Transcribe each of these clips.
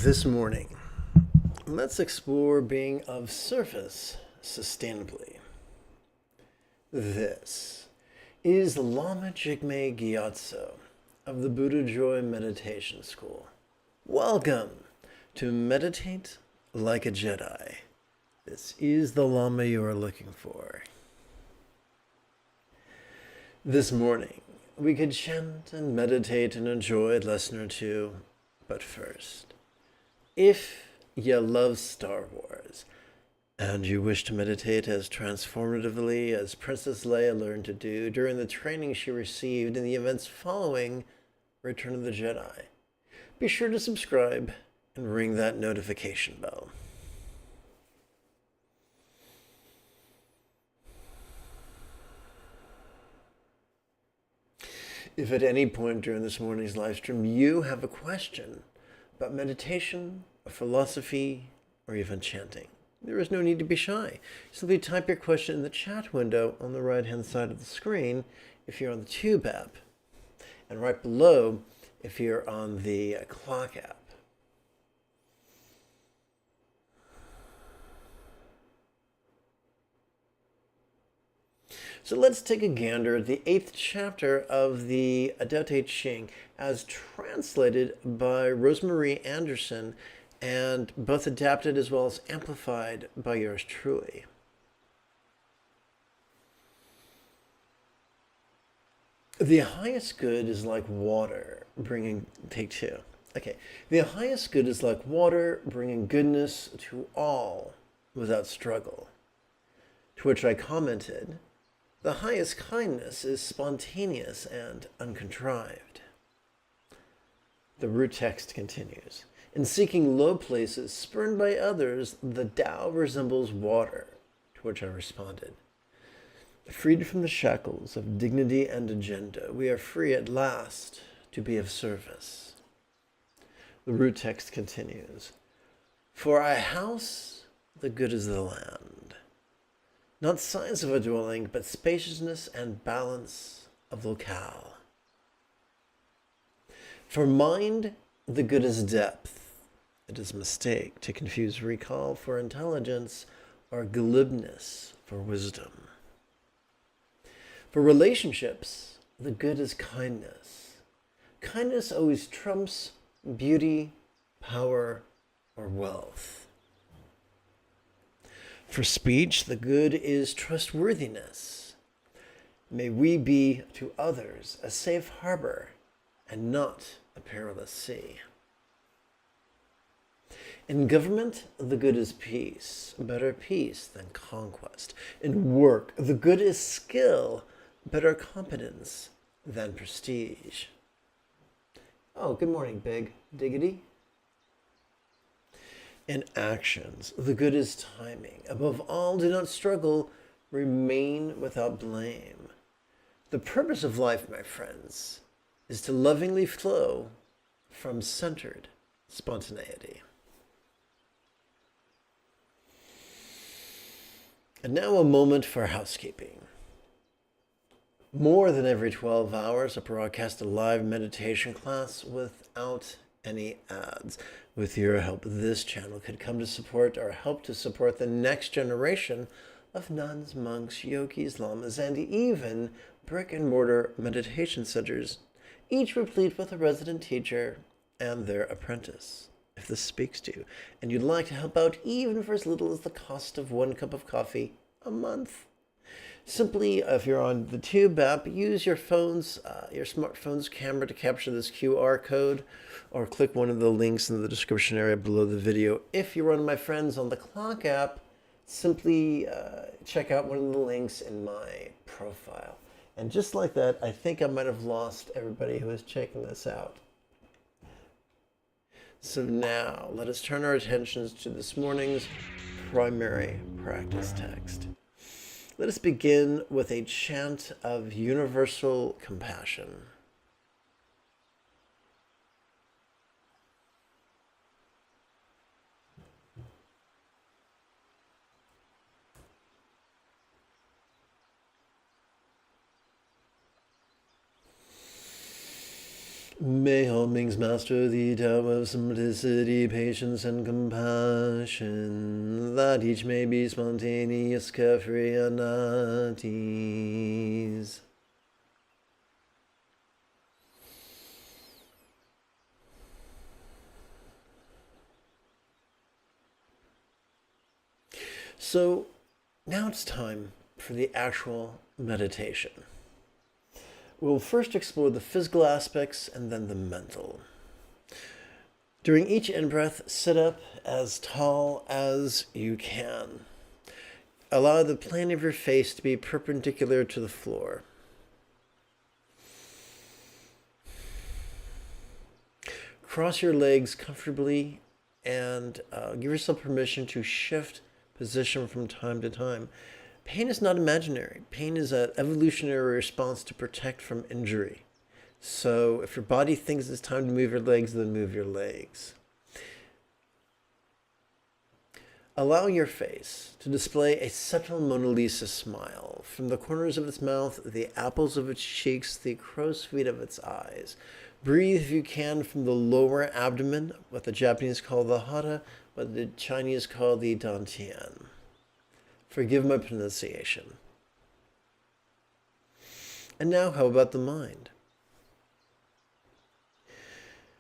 This morning, let's explore being of service sustainably. This is Lama Jigme Gyatso of the Buddha Joy Meditation School. Welcome to Meditate Like a Jedi. This is the Lama you are looking for. This morning, we could chant and meditate and enjoy a lesson or two, but first, if you love Star Wars and you wish to meditate as transformatively as Princess Leia learned to do during the training she received in the events following Return of the Jedi, be sure to subscribe and ring that notification bell. If at any point during this morning's live stream you have a question about meditation, or philosophy, or even chanting, there is no need to be shy. Simply type your question in the chat window on the right-hand side of the screen if you're on the Tube app, and right below if you're on the Clock app. So let's take a gander at the 8th chapter of the Tao Te Ching as translated by Rosemarie Anderson and both adapted as well as amplified by yours truly. The highest good is like water, take two. Okay. The highest good is like water, bringing goodness to all without struggle. To which I commented, the highest kindness is spontaneous and uncontrived. The root text continues. In seeking low places spurned by others, the Tao resembles water, to which I responded. Freed from the shackles of dignity and agenda, we are free at last to be of service. The root text continues. For a house, the good is the land. Not size of a dwelling, but spaciousness and balance of locale. For mind, the good is depth. It is a mistake to confuse recall for intelligence or glibness for wisdom. For relationships, the good is kindness. Kindness always trumps beauty, power, or wealth. For speech, the good is trustworthiness. May we be to others a safe harbor and not a perilous sea. In government, the good is peace, better peace than conquest. In work, the good is skill, better competence than prestige. Oh, good morning, Big Diggity. In actions, the good is timing. Above all, do not struggle, remain without blame. The purpose of life, my friends, is to lovingly flow from centered spontaneity. And now a moment for housekeeping. More than every 12 hours, I broadcast a live meditation class without any ads. With your help, this channel could come to support or help to support the next generation of nuns, monks, yogis, lamas, and even brick-and-mortar meditation centers, each replete with a resident teacher and their apprentice. If this speaks to you, and you'd like to help out even for as little as the cost of 1 cup of coffee a month, simply, if you're on the Tube app, use your smartphone's camera to capture this QR code, or click one of the links in the description area below the video. If you're one of my friends on the Clock app, simply check out one of the links in my profile. And just like that, I think I might have lost everybody who is checking this out. So now, let us turn our attentions to this morning's primary practice text. Let us begin with a chant of universal compassion. May all beings master the Tao of simplicity, patience, and compassion, that each may be spontaneous, carefree, and at ease. So now it's time for the actual meditation. We'll first explore the physical aspects and then the mental. During each in-breath, sit up as tall as you can. Allow the plane of your face to be perpendicular to the floor. Cross your legs comfortably and give yourself permission to shift position from time to time. Pain is not imaginary. Pain is an evolutionary response to protect from injury. So if your body thinks it's time to move your legs, then move your legs. Allow your face to display a subtle Mona Lisa smile. From the corners of its mouth, the apples of its cheeks, the crow's feet of its eyes. Breathe if you can from the lower abdomen, what the Japanese call the hara, what the Chinese call the dantian. Forgive my pronunciation. And now, how about the mind?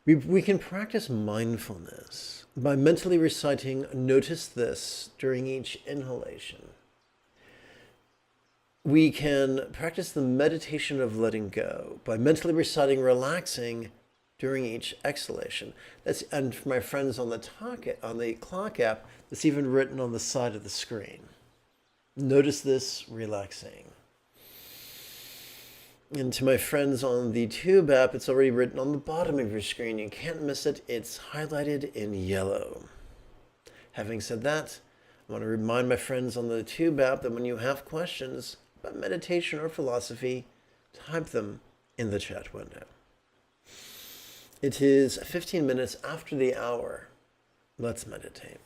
We can practice mindfulness by mentally reciting, notice this, during each inhalation. We can practice the meditation of letting go by mentally reciting, relaxing, during each exhalation. And for my friends on the clock app, that's even written on the side of the screen. Notice this, relaxing. And to my friends on the Tube app, it's already written on the bottom of your screen. You can't miss it. It's highlighted in yellow. Having said that, I want to remind my friends on the Tube app that when you have questions about meditation or philosophy, type them in the chat window. It is 15 minutes after the hour. Let's meditate.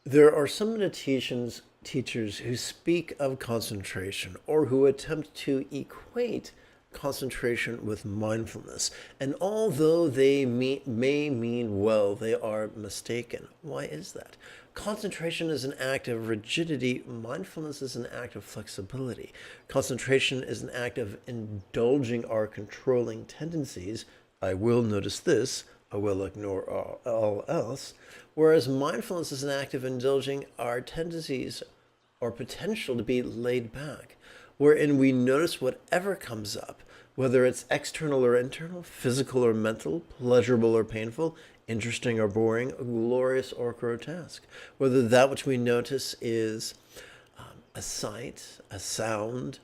There are some meditations teachers who speak of concentration or who attempt to equate concentration with mindfulness. And although they may mean well, they are mistaken. Why is that? Concentration is an act of rigidity. Mindfulness is an act of flexibility. Concentration is an act of indulging our controlling tendencies. I will notice this. I will ignore all else. Whereas mindfulness is an act of indulging our tendencies or potential to be laid back, wherein we notice whatever comes up, whether it's external or internal, physical or mental, pleasurable or painful, interesting or boring, glorious or grotesque. Whether that which we notice is a sight, a sound,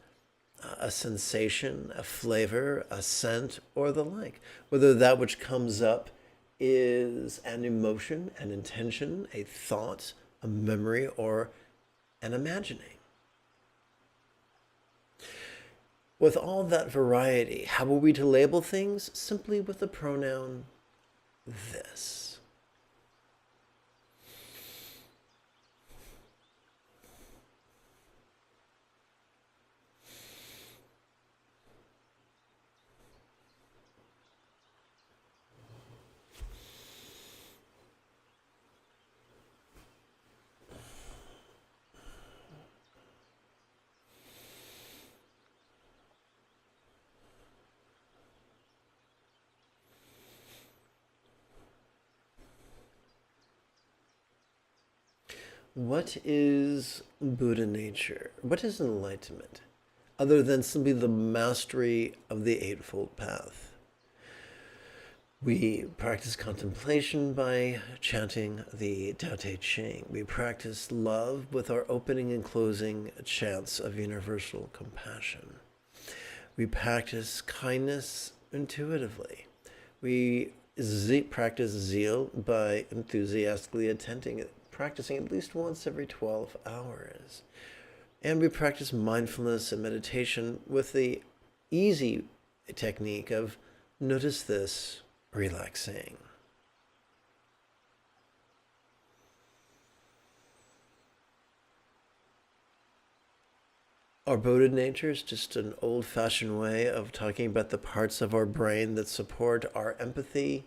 a sensation, a flavor, a scent, or the like. Whether that which comes up is an emotion, an intention, a thought, a memory, or an imagining. With all that variety, how are we to label things? Simply with the pronoun this. What is Buddha nature? What is enlightenment? Other than simply the mastery of the Eightfold Path. We practice contemplation by chanting the Tao Te Ching. We practice love with our opening and closing chants of universal compassion. We practice kindness intuitively. We practice zeal by enthusiastically attending, practicing at least once every 12 hours. And we practice mindfulness and meditation with the easy technique of notice this, relaxing. Our Buddha nature is just an old-fashioned way of talking about the parts of our brain that support our empathy,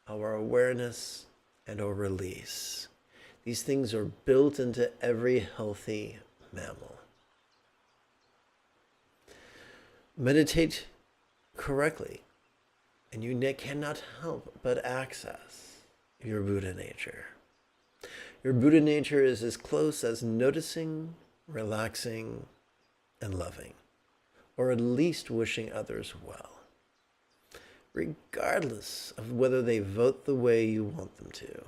our awareness, and our release. These things are built into every healthy mammal. Meditate correctly, and you cannot help but access your Buddha nature. Your Buddha nature is as close as noticing, relaxing, and loving, or at least wishing others well, regardless of whether they vote the way you want them to.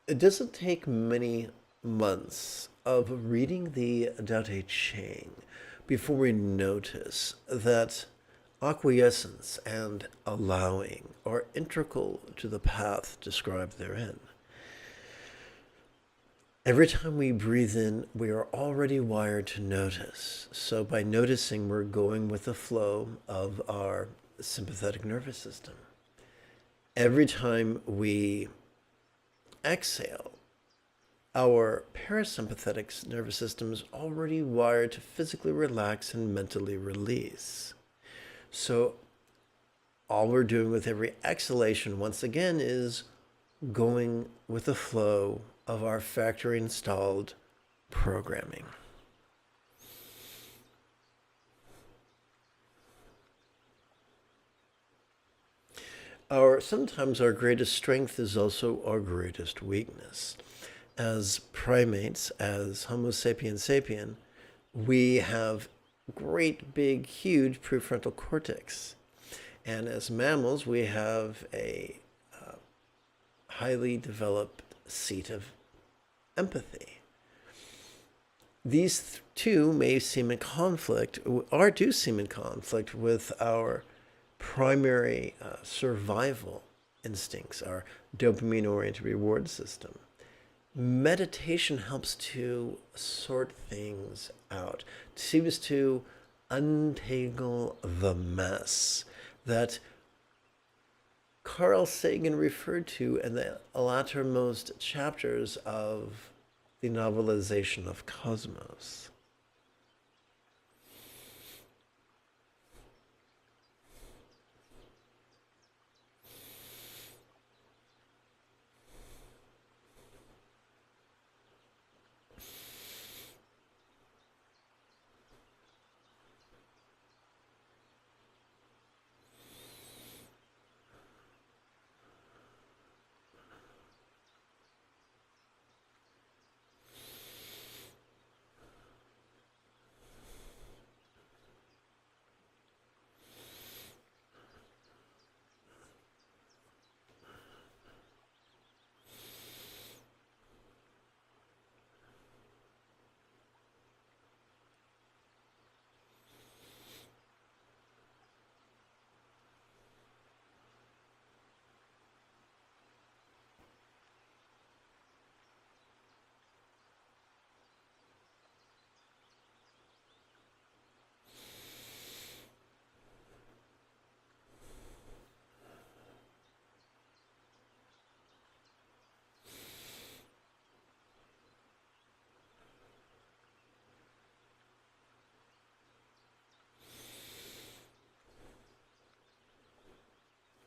It doesn't take many months of reading the Tao Te Ching before we notice that acquiescence and allowing are integral to the path described therein. Every time we breathe in, we are already wired to notice. So by noticing, we're going with the flow of our sympathetic nervous system. Every time we exhale, our parasympathetic nervous system is already wired to physically relax and mentally release. So all we're doing with every exhalation, once again, is going with the flow of our factory installed programming. Sometimes our greatest strength is also our greatest weakness. As primates, as Homo sapiens sapien, we have great, big, huge prefrontal cortex. And as mammals, we have a highly developed seat of empathy. These two may seem in conflict, or do seem in conflict with our primary survival instincts, our dopamine-oriented reward system. Meditation helps to sort things out, seems to untangle the mess that Carl Sagan referred to in the lattermost chapters of the novelization of Cosmos.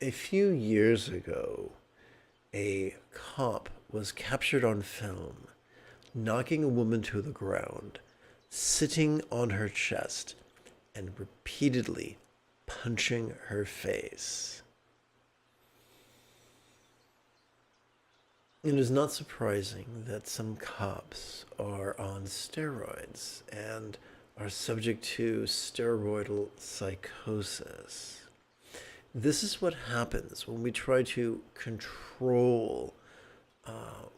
A few years ago, a cop was captured on film knocking a woman to the ground, sitting on her chest, and repeatedly punching her face. It is not surprising that some cops are on steroids and are subject to steroidal psychosis. This is what happens when we try to control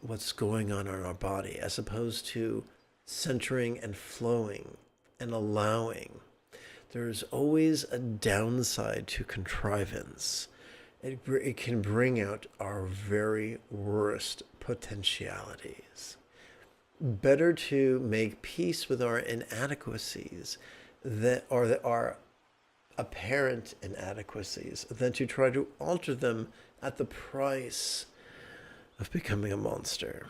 what's going on in our body, as opposed to centering and flowing and allowing. There's always a downside to contrivance. It can bring out our very worst potentialities. Better to make peace with our inadequacies that are apparent inadequacies than to try to alter them at the price of becoming a monster.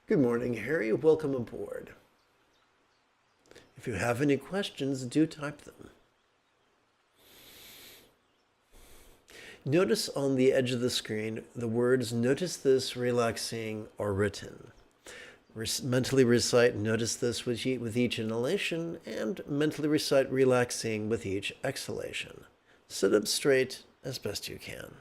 Good morning, Harry. Welcome aboard. If you have any questions, do type them. Notice on the edge of the screen the words "Notice this relaxing" are written. Mentally recite, notice this with each inhalation, and mentally recite, relaxing with each exhalation. Sit up straight as best you can.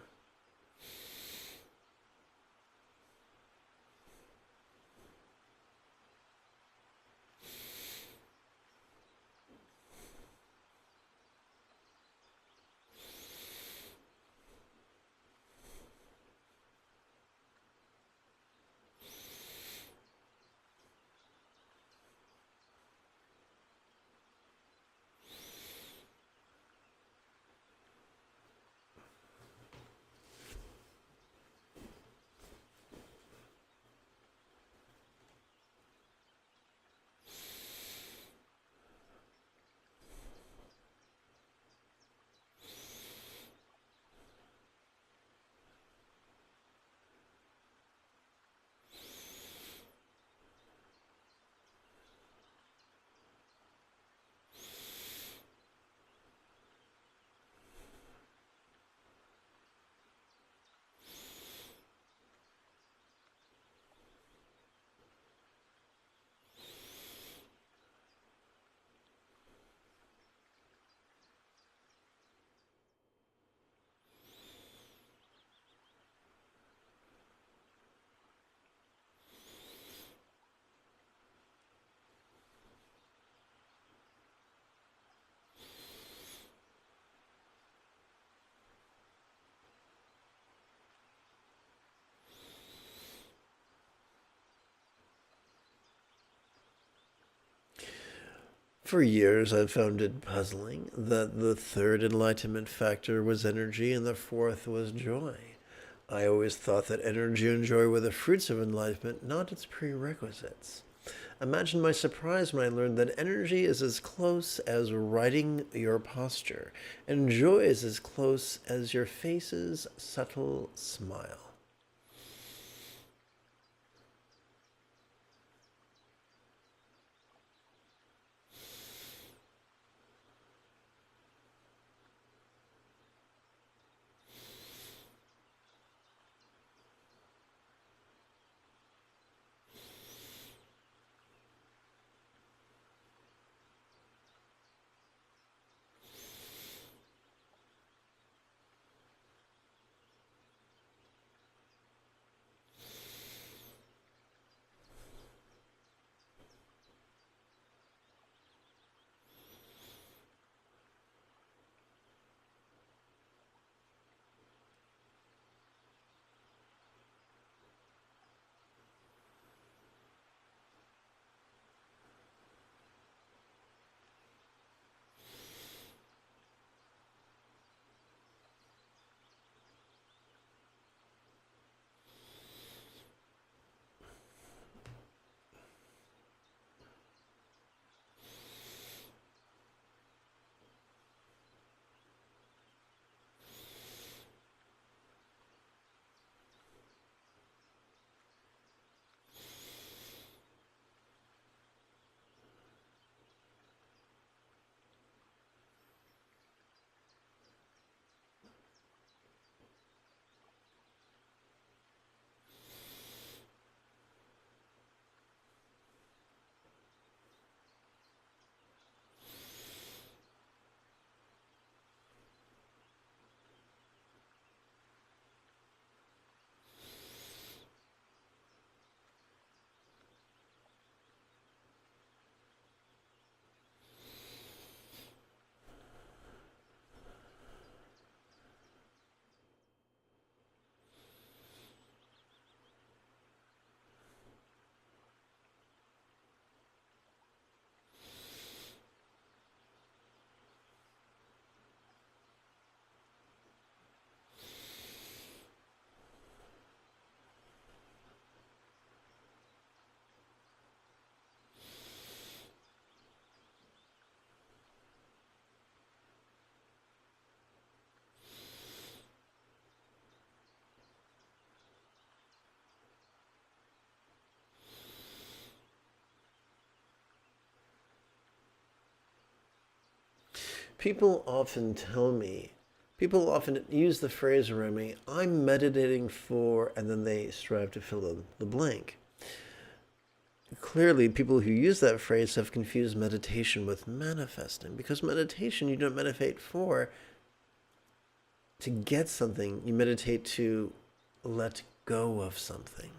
For years, I've found it puzzling that the third enlightenment factor was energy and the fourth was joy. I always thought that energy and joy were the fruits of enlightenment, not its prerequisites. Imagine my surprise when I learned that energy is as close as righting your posture, and joy is as close as your face's subtle smile. People often tell me, people often use the phrase around me, I'm meditating for, and then they strive to fill in the blank. clearly people who use that phrase have confused meditation with manifesting, because meditation, you don't meditate to get something. You meditate to let go of something.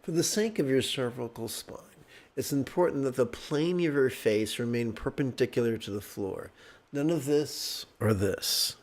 For the sake of your cervical spine, It's important that the plane of your face remain perpendicular to the floor. None of this or this.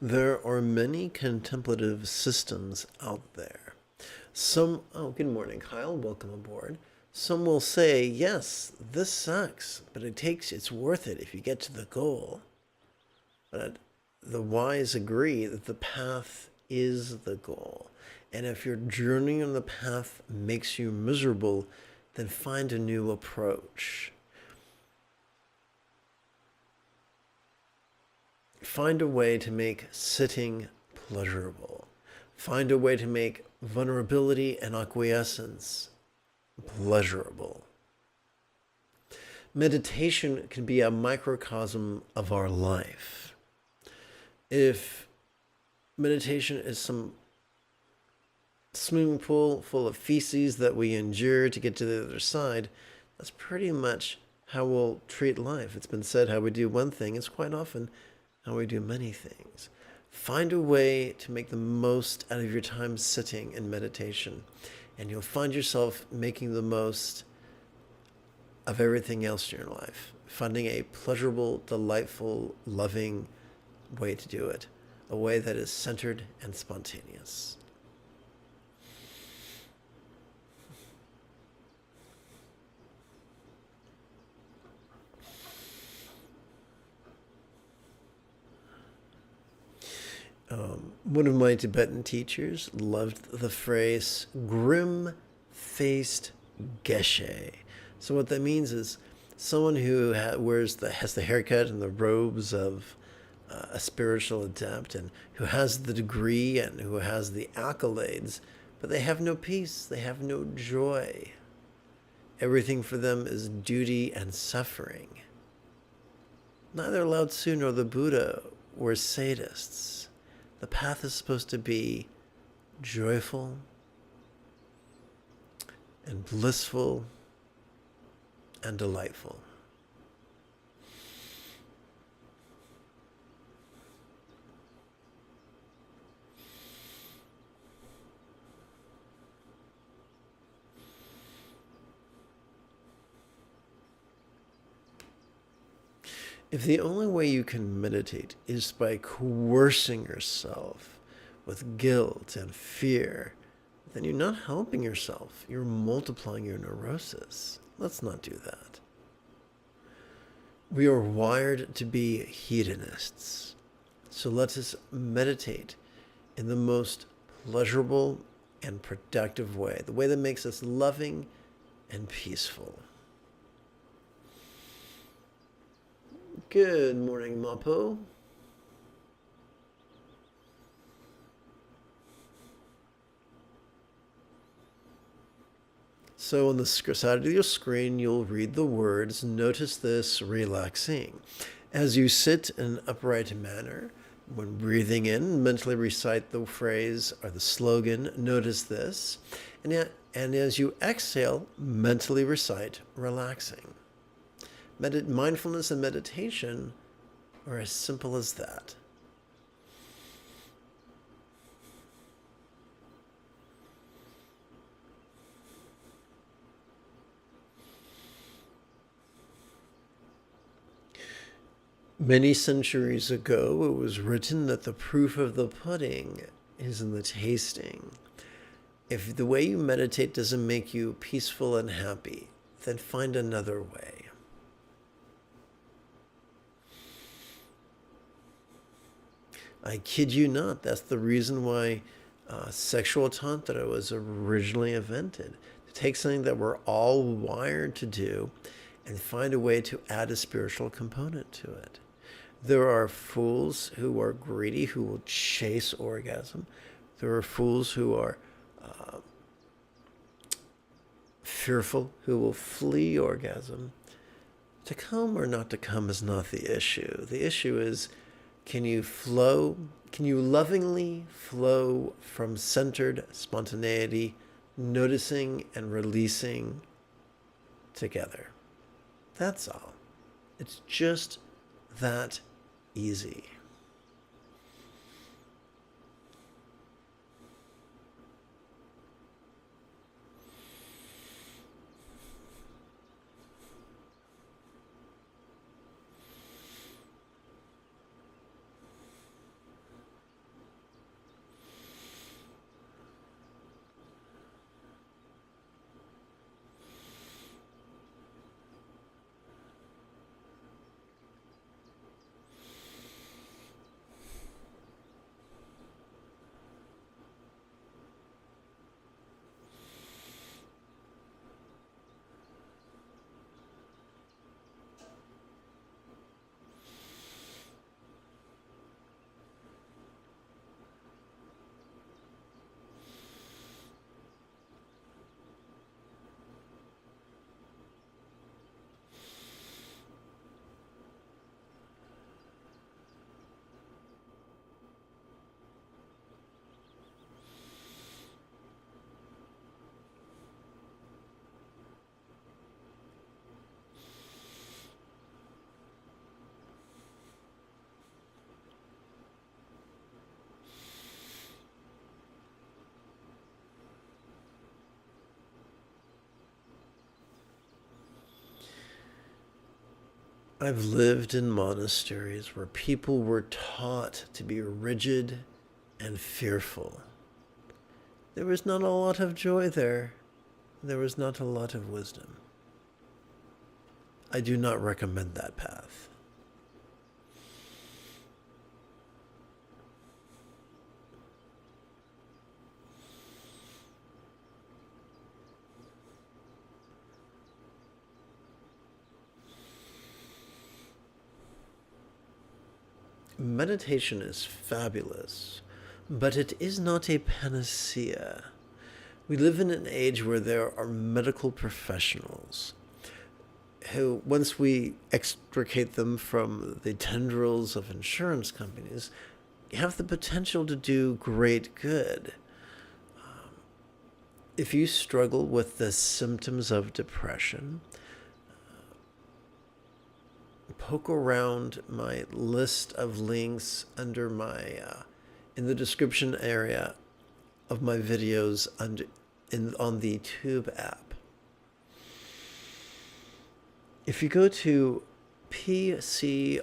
There are many contemplative systems out there. Good morning, Kyle. Welcome aboard. Some will say, yes, this sucks, but it's worth it if you get to the goal. But the wise agree that the path is the goal. And if your journey on the path makes you miserable, then find a new approach. Find a way to make sitting pleasurable. Find a way to make vulnerability and acquiescence pleasurable. Meditation can be a microcosm of our life. If meditation is some swimming pool full of feces that we endure to get to the other side, that's pretty much how we'll treat life. It's been said how we do one thing is quite often how we do many things. Find a way to make the most out of your time sitting in meditation, and you'll find yourself making the most of everything else in your life, finding a pleasurable, delightful, loving way to do it, a way that is centered and spontaneous. One of my Tibetan teachers loved the phrase grim-faced geshe. So what that means is someone who has the haircut and the robes of a spiritual adept, and who has the degree and who has the accolades, but they have no peace, they have no joy. Everything for them is duty and suffering. Neither Lao Tzu nor the Buddha were sadists. The path is supposed to be joyful and blissful and delightful. If the only way you can meditate is by coercing yourself with guilt and fear, then you're not helping yourself. You're multiplying your neurosis. Let's not do that. We are wired to be hedonists. So let us meditate in the most pleasurable and productive way, the way that makes us loving and peaceful. Good morning, Mapo. So on the side of your screen, you'll read the words, notice this, relaxing. As you sit in an upright manner, when breathing in, mentally recite the phrase or the slogan, notice this. And as you exhale, mentally recite, relaxing. Mindfulness and meditation are as simple as that. Many centuries ago, it was written that the proof of the pudding is in the tasting. If the way you meditate doesn't make you peaceful and happy, then find another way. I kid you not, that's the reason why sexual tantra was originally invented. To take something that we're all wired to do and find a way to add a spiritual component to it. There are fools who are greedy, who will chase orgasm. There are fools who are fearful, who will flee orgasm. To come or not to come is not the issue. The issue is, can you lovingly flow from centered spontaneity, noticing and releasing together? That's all. It's just that easy. I've lived in monasteries where people were taught to be rigid and fearful. There was not a lot of joy there. There was not a lot of wisdom. I do not recommend that path. Meditation is fabulous, but it is not a panacea. We live in an age where there are medical professionals who, once we extricate them from the tendrils of insurance companies, have the potential to do great good. If you struggle with the symptoms of depression, poke around my list of links under my in the description area of my videos on the Tube app. If you go to PCRM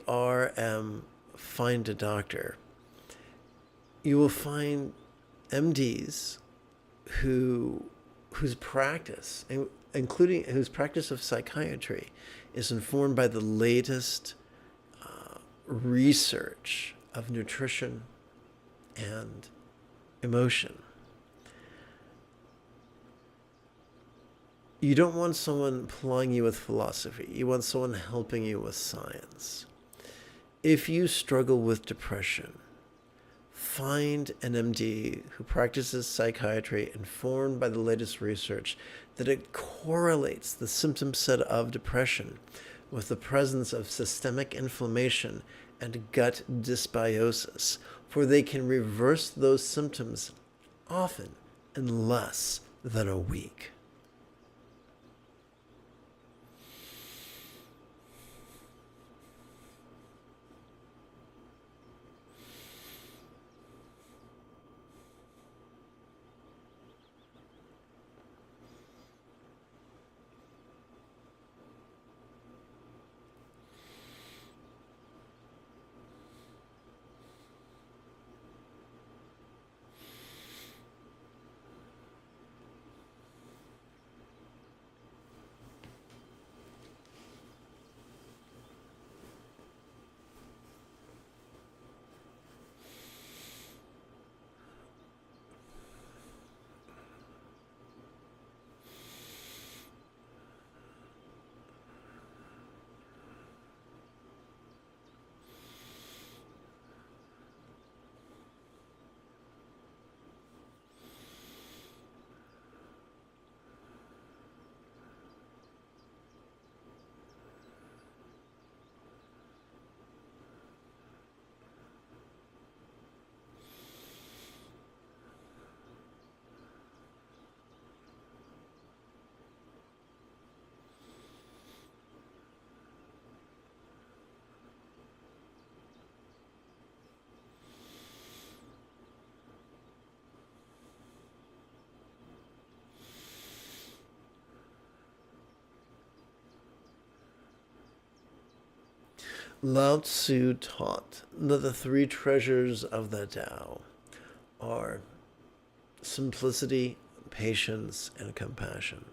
Find a Doctor, you will find MDs whose practice, including whose practice of psychiatry, is informed by the latest research of nutrition and emotion. You don't want someone plying you with philosophy. You want someone helping you with science. If you struggle with depression, find an MD who practices psychiatry informed by the latest research that it correlates the symptom set of depression with the presence of systemic inflammation and gut dysbiosis, for they can reverse those symptoms often in less than a week. Lao Tzu taught that the three treasures of the Tao are simplicity, patience, and compassion.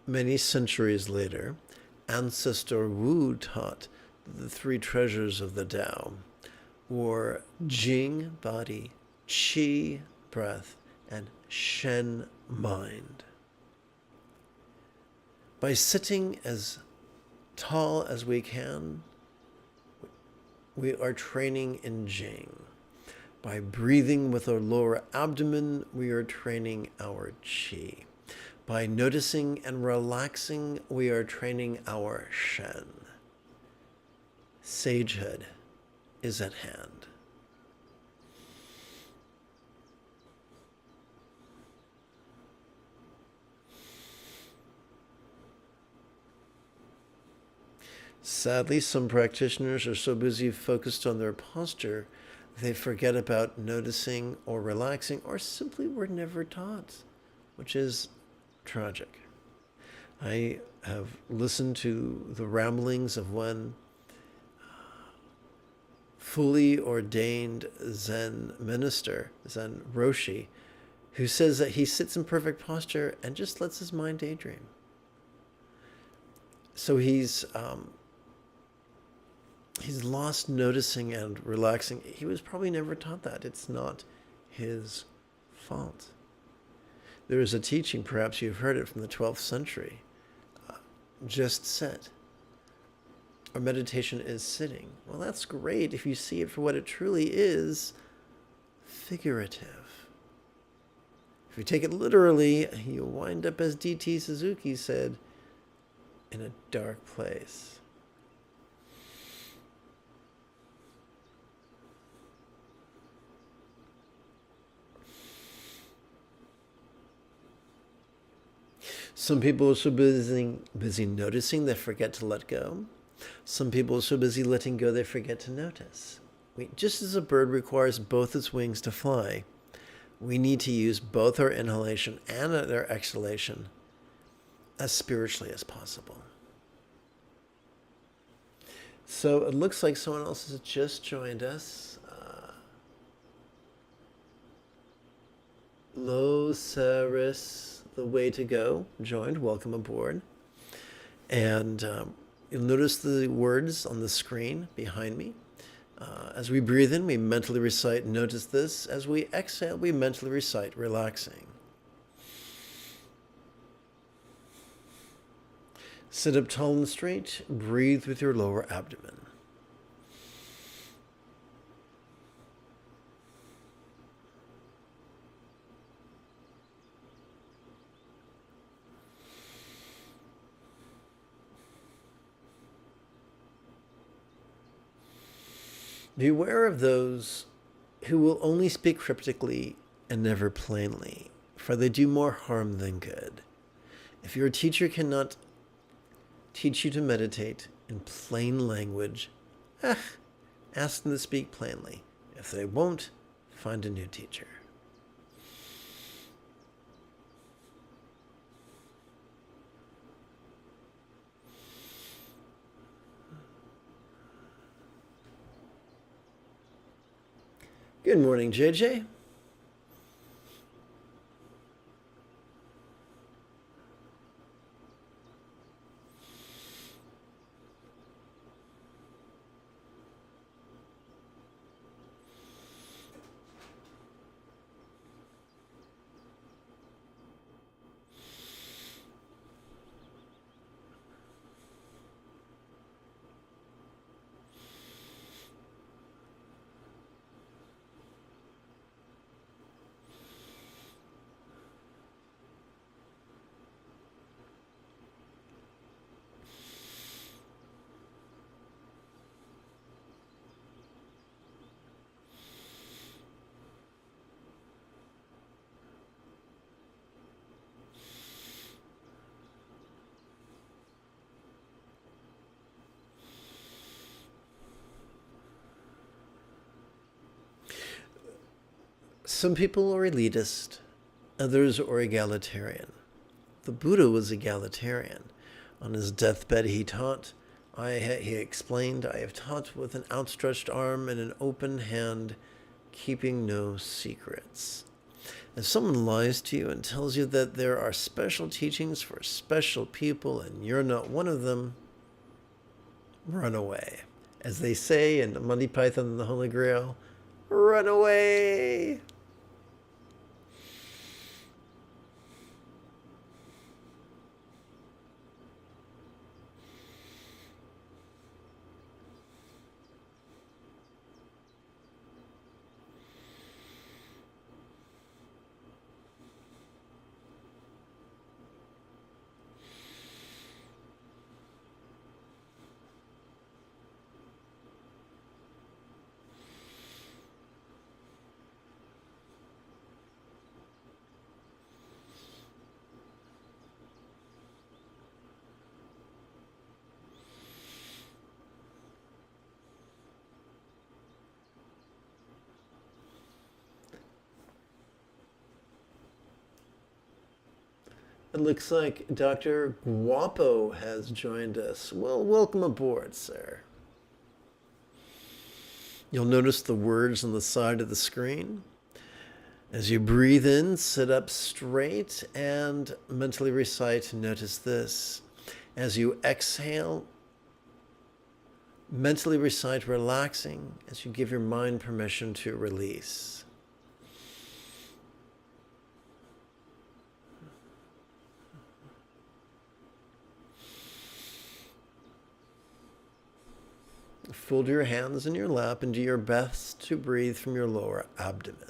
Many centuries later, Ancestor Wu taught that the three treasures of the Tao were Jing, body, Qi, breath, and Shen, mind. By sitting as tall as we can, we are training in Jing. By breathing with our lower abdomen, we are training our Qi. By noticing and relaxing, we are training our Shen. Sagehood is at hand. Sadly, some practitioners are so busy focused on their posture, they forget about noticing or relaxing, or simply were never taught, which is tragic. I have listened to the ramblings of one fully ordained Zen minister, Zen Roshi, who says that he sits in perfect posture and just lets his mind daydream. So he's lost noticing and relaxing. He was probably never taught that. It's not his fault. There is a teaching, perhaps you've heard it, from the 12th century. Just sit. Or meditation is sitting. Well, that's great if you see it for what it truly is, figurative. If you take it literally, you'll wind up, as D.T. Suzuki said, in a dark place. Some people are so busy noticing they forget to let go. Some people are so busy letting go they forget to notice. Just as a bird requires both its wings to fly, we need to use both our inhalation and our exhalation as spiritually as possible. So it looks like someone else has just joined us. Losaris, the way to go, joined. Welcome aboard. And you'll notice the words on the screen behind me. As we breathe in, we mentally recite, notice this. As we exhale, we mentally recite, relaxing. Sit up tall and straight. Breathe with your lower abdomen. Beware of those who will only speak cryptically and never plainly, for they do more harm than good. If your teacher cannot teach you to meditate in plain language, ask them to speak plainly. If they won't, find a new teacher. Good morning, JJ. Some people are elitist, others are egalitarian. The Buddha was egalitarian. On his deathbed he taught, he explained, I have taught with an outstretched arm and an open hand, keeping no secrets. If someone lies to you and tells you that there are special teachings for special people and you're not one of them, run away. As they say in Monty Python and the Holy Grail, run away. It looks like Dr. Guapo has joined us. Well, welcome aboard, sir. You'll notice the words on the side of the screen. As you breathe in, sit up straight and mentally recite, notice this. As you exhale, mentally recite, relaxing, as you give your mind permission to release. Fold your hands in your lap and do your best to breathe from your lower abdomen.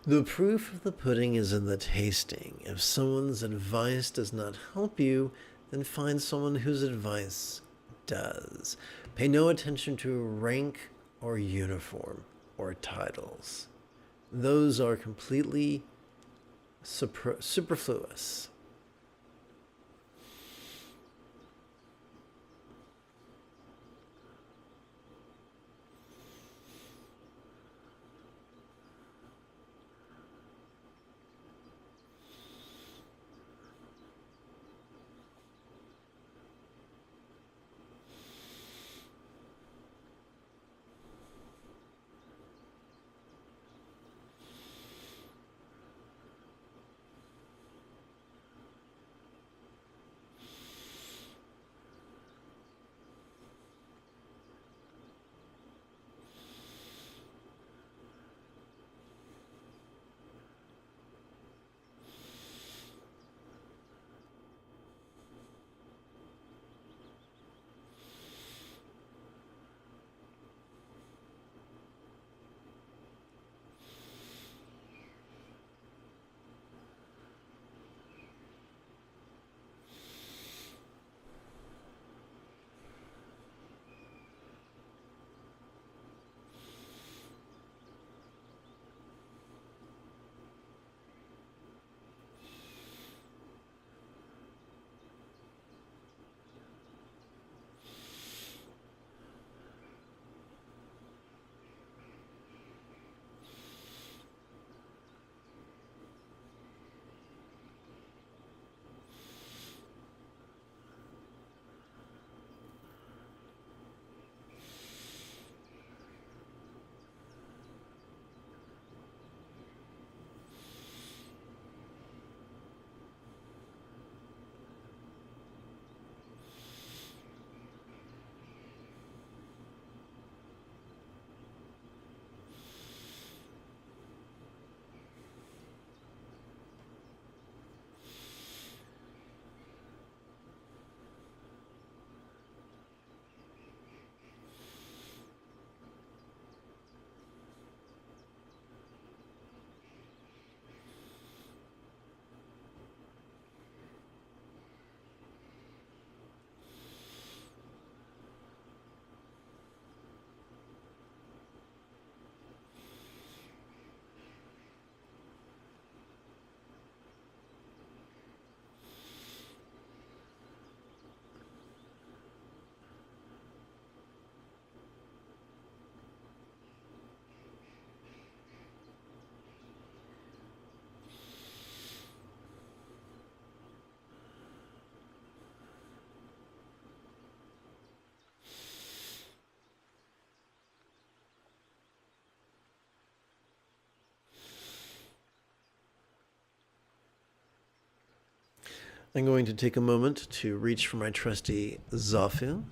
The proof of the pudding is in the tasting. If someone's advice does not help you, then find someone whose advice does. Pay no attention to rank or uniform or titles. Those are completely superfluous. I'm going to take a moment to reach for my trusty Zafu.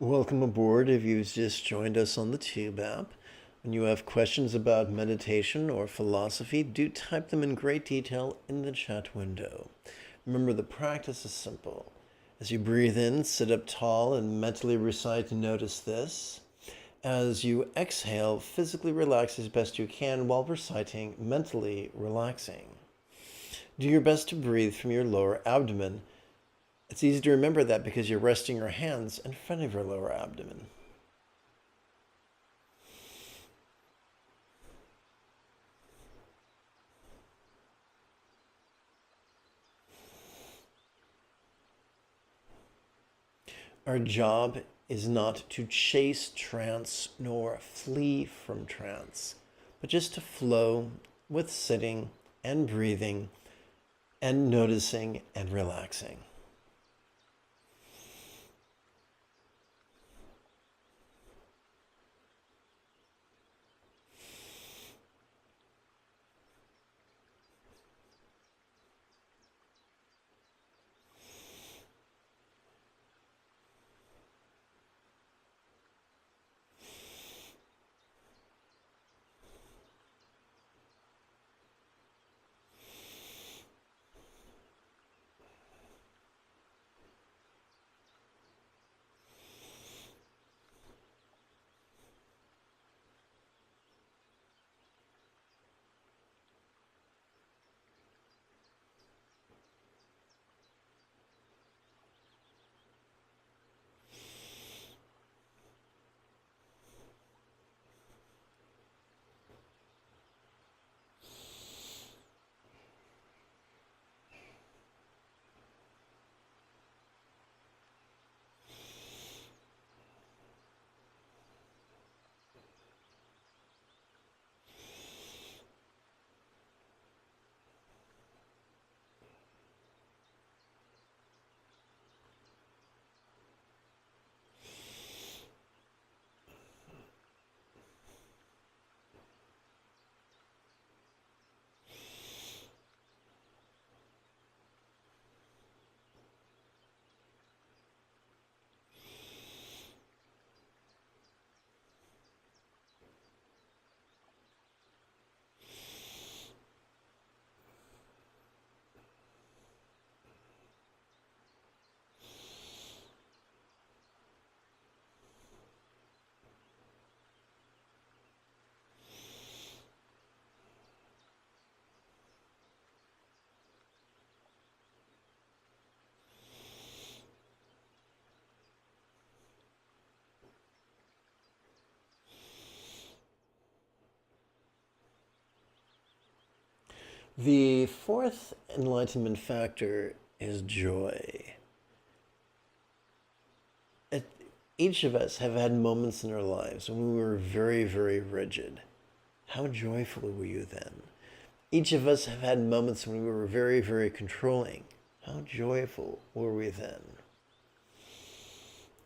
Welcome aboard if you've just joined us on the Tube app. When you have questions about meditation or philosophy, do type them in great detail in the chat window. Remember, the practice is simple. As you breathe in, sit up tall and mentally recite "Notice this." As you exhale, physically relax as best you can while reciting "Mentally relaxing." Do your best to breathe from your lower abdomen. It's easy to remember that because you're resting your hands in front of your lower abdomen. Our job is not to chase trance nor flee from trance, but just to flow with sitting and breathing and noticing and relaxing. The fourth enlightenment factor is joy. Each of us have had moments in our lives when we were very, very rigid. How joyful were you then? Each of us have had moments when we were very, very controlling. How joyful were we then?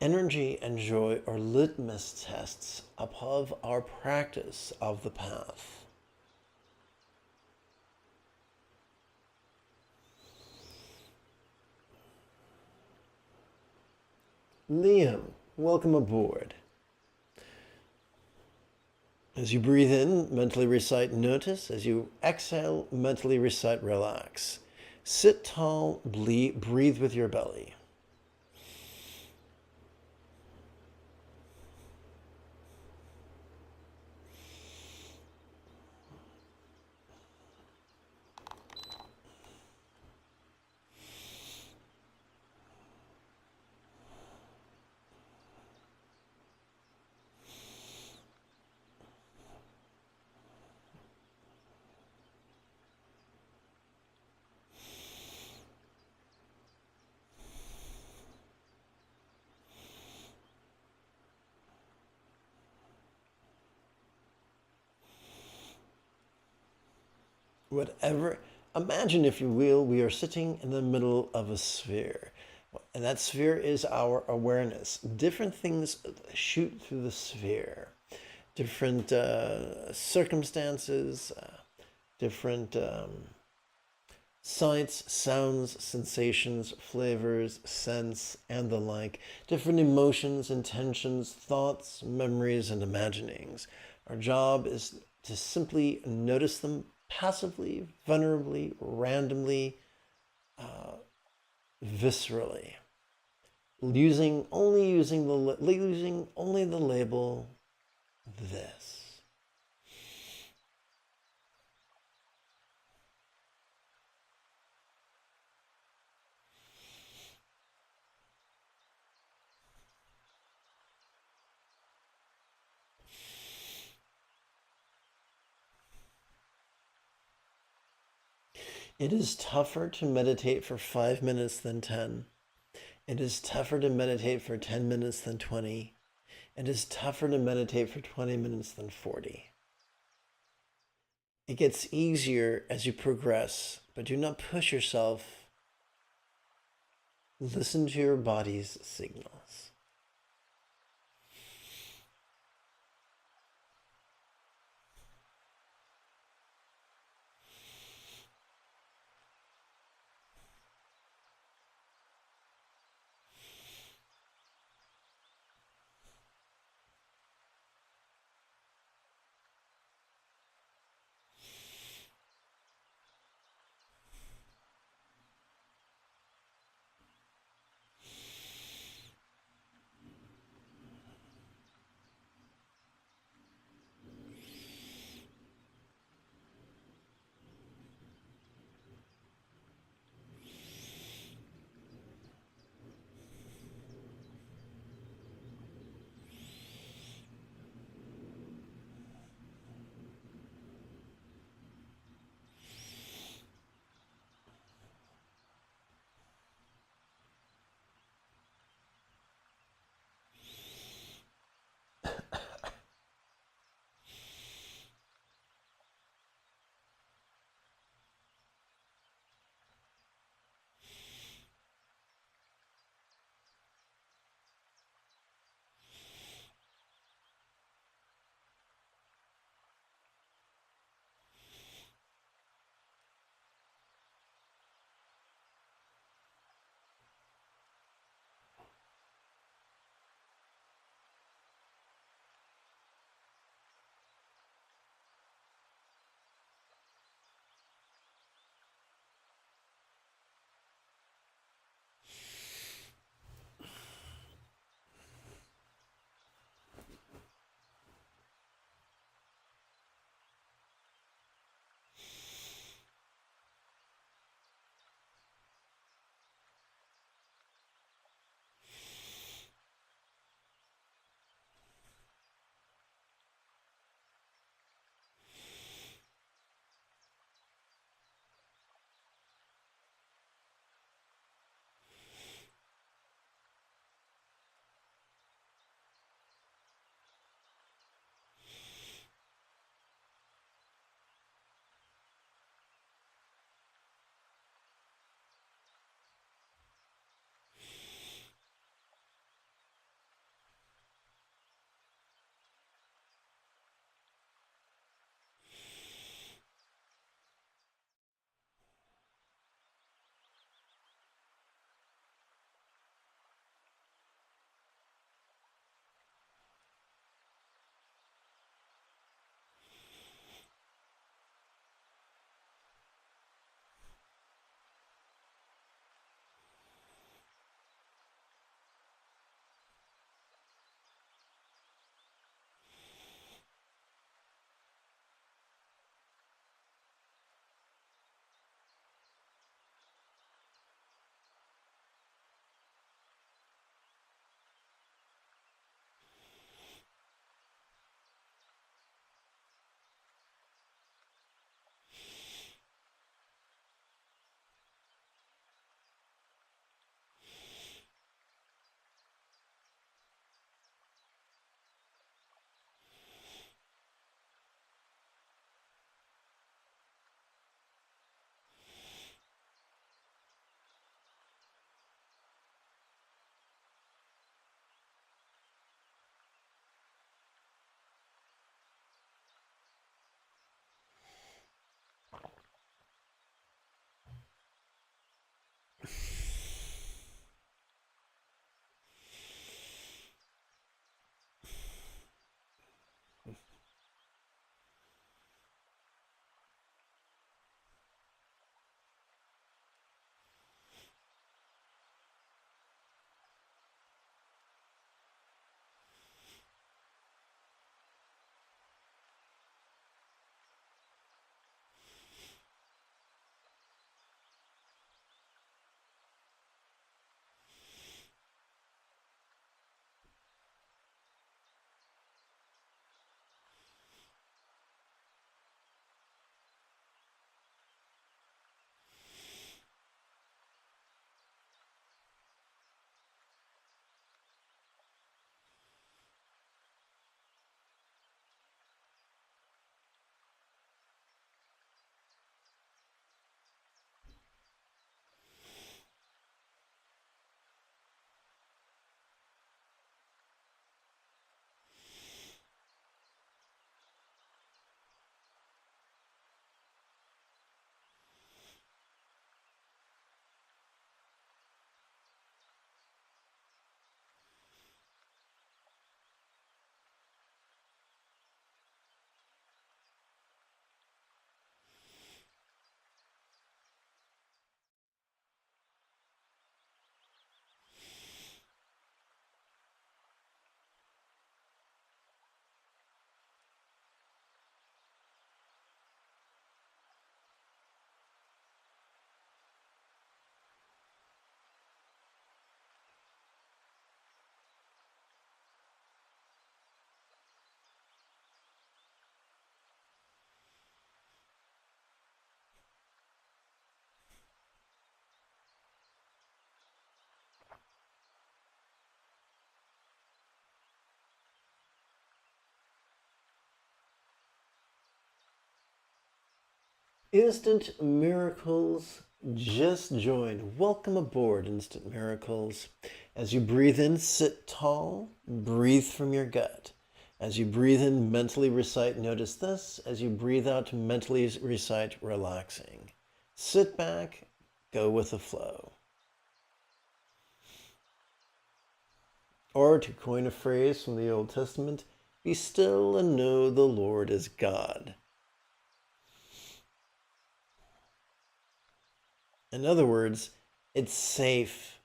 Energy and joy are litmus tests above our practice of the path. Liam, welcome aboard. As you breathe in, mentally recite "Notice." As you exhale, mentally recite "Relax." Sit tall, breathe with your belly. Whatever, imagine, if you will, we are sitting in the middle of a sphere. And that sphere is our awareness. Different things shoot through the sphere. Different circumstances, different Sights, sounds, sensations, flavors, scents, and the like, different emotions, intentions, thoughts, memories, and imaginings. Our job is to simply notice them passively, vulnerably, randomly, viscerally, using only the label this. It is tougher to meditate for 5 minutes than 10. It is tougher to meditate for 10 minutes than 20. It is tougher to meditate for 20 minutes than 40. It gets easier as you progress, but do not push yourself. Listen to your body's signals. Instant Miracles just joined. Welcome aboard, Instant Miracles. As you breathe in, sit tall, breathe from your gut. As you breathe in, mentally recite, notice this. As you breathe out, mentally recite, relaxing. Sit back, go with the flow. Or to coin a phrase from the Old Testament, be still and know the Lord is God. In other words, it's safe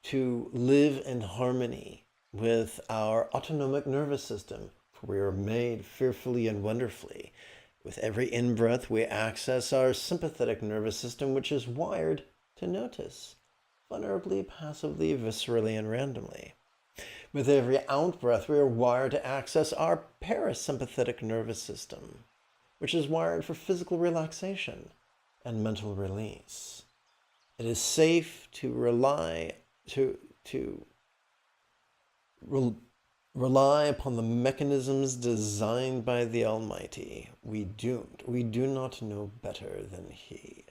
to live in harmony with our autonomic nervous system, for we are made fearfully and wonderfully. With every in-breath, we access our sympathetic nervous system, which is wired to notice, vulnerably, passively, viscerally, and randomly. With every out-breath, we are wired to access our parasympathetic nervous system, which is wired for physical relaxation and mental release. It is safe to rely upon the mechanisms designed by the Almighty. We do not know better than He.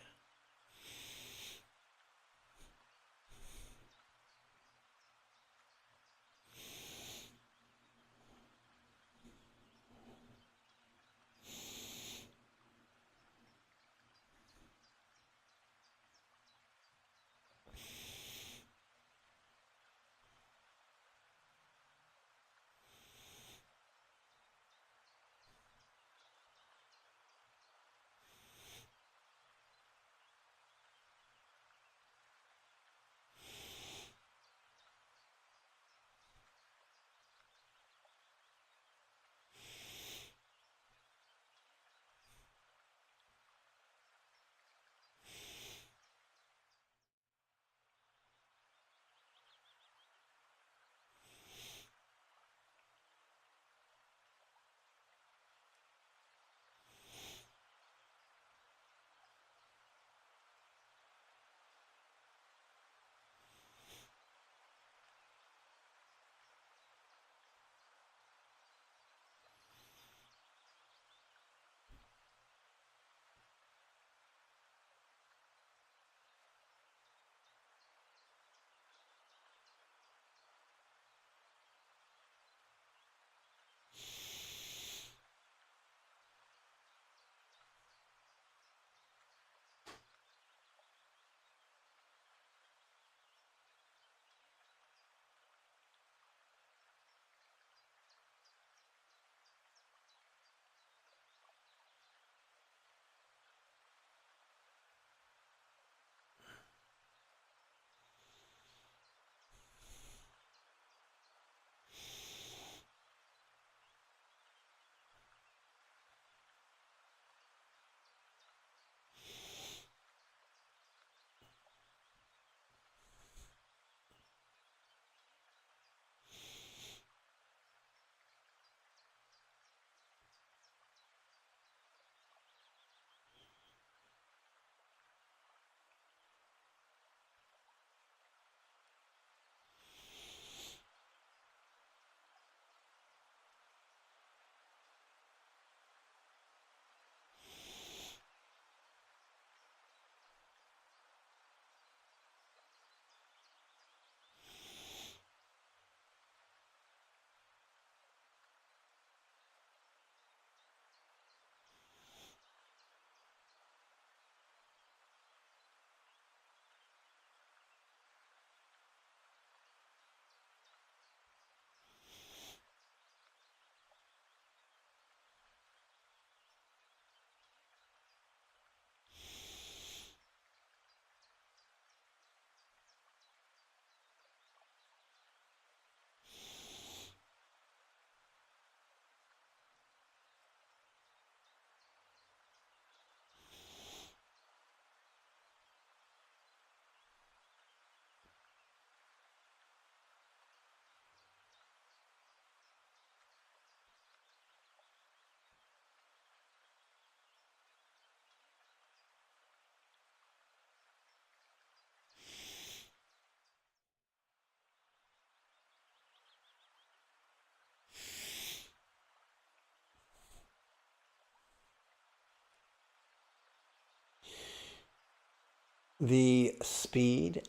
The speed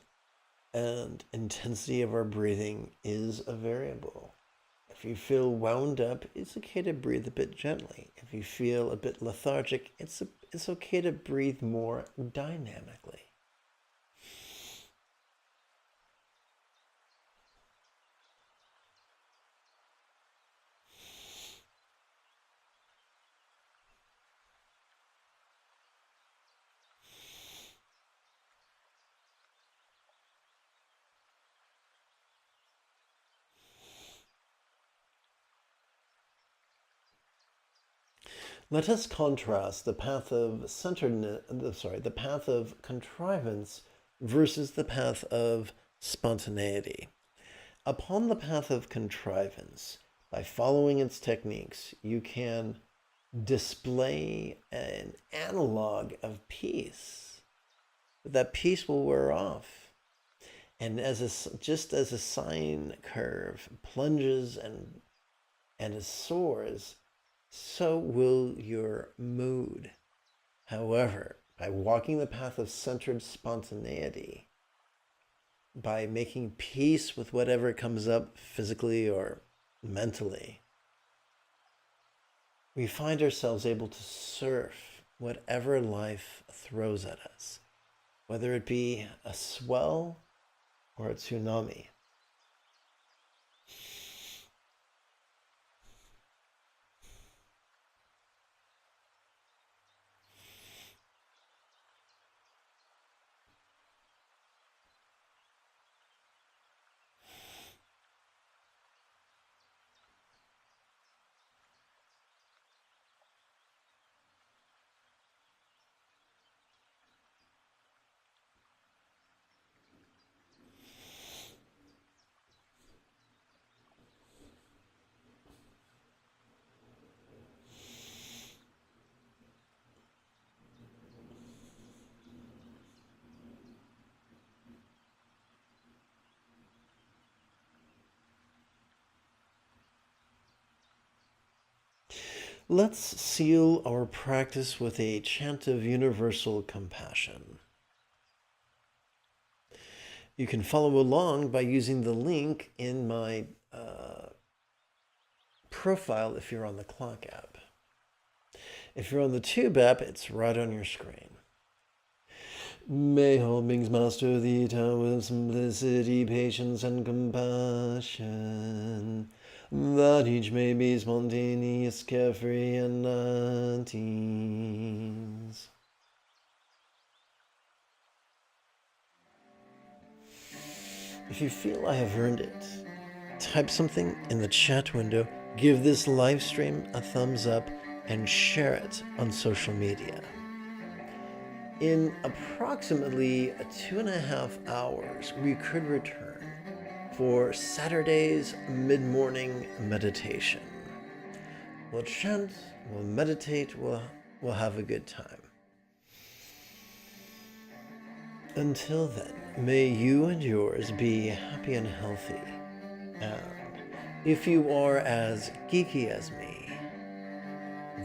and intensity of our breathing is a variable. If you feel wound up, it's okay to breathe a bit gently. If you feel a bit lethargic, it's okay to breathe more dynamically. Let us contrast the path of the path of contrivance versus the path of spontaneity. Upon the path of contrivance, by following its techniques, you can display an analog of peace. But that peace will wear off. And just as a sine curve plunges and soars, so will your mood. However, by walking the path of centered spontaneity, by making peace with whatever comes up physically or mentally, we find ourselves able to surf whatever life throws at us, whether it be a swell or a tsunami. Let's seal our practice with a chant of universal compassion. You can follow along by using the link in my profile if you're on the Clock app. If you're on the Tube app, it's right on your screen. May all beings master the Tao of simplicity, patience, and compassion, that each may be spontaneous, carefree, and at ease. If you feel I have earned it, type something in the chat window, give this live stream a thumbs up, and share it on social media. In approximately 2.5 hours, we could return for Saturday's mid-morning meditation. We'll chant, we'll meditate, we'll have a good time. Until then, may you and yours be happy and healthy. And if you are as geeky as me,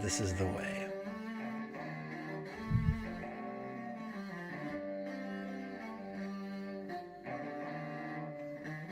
this is the way.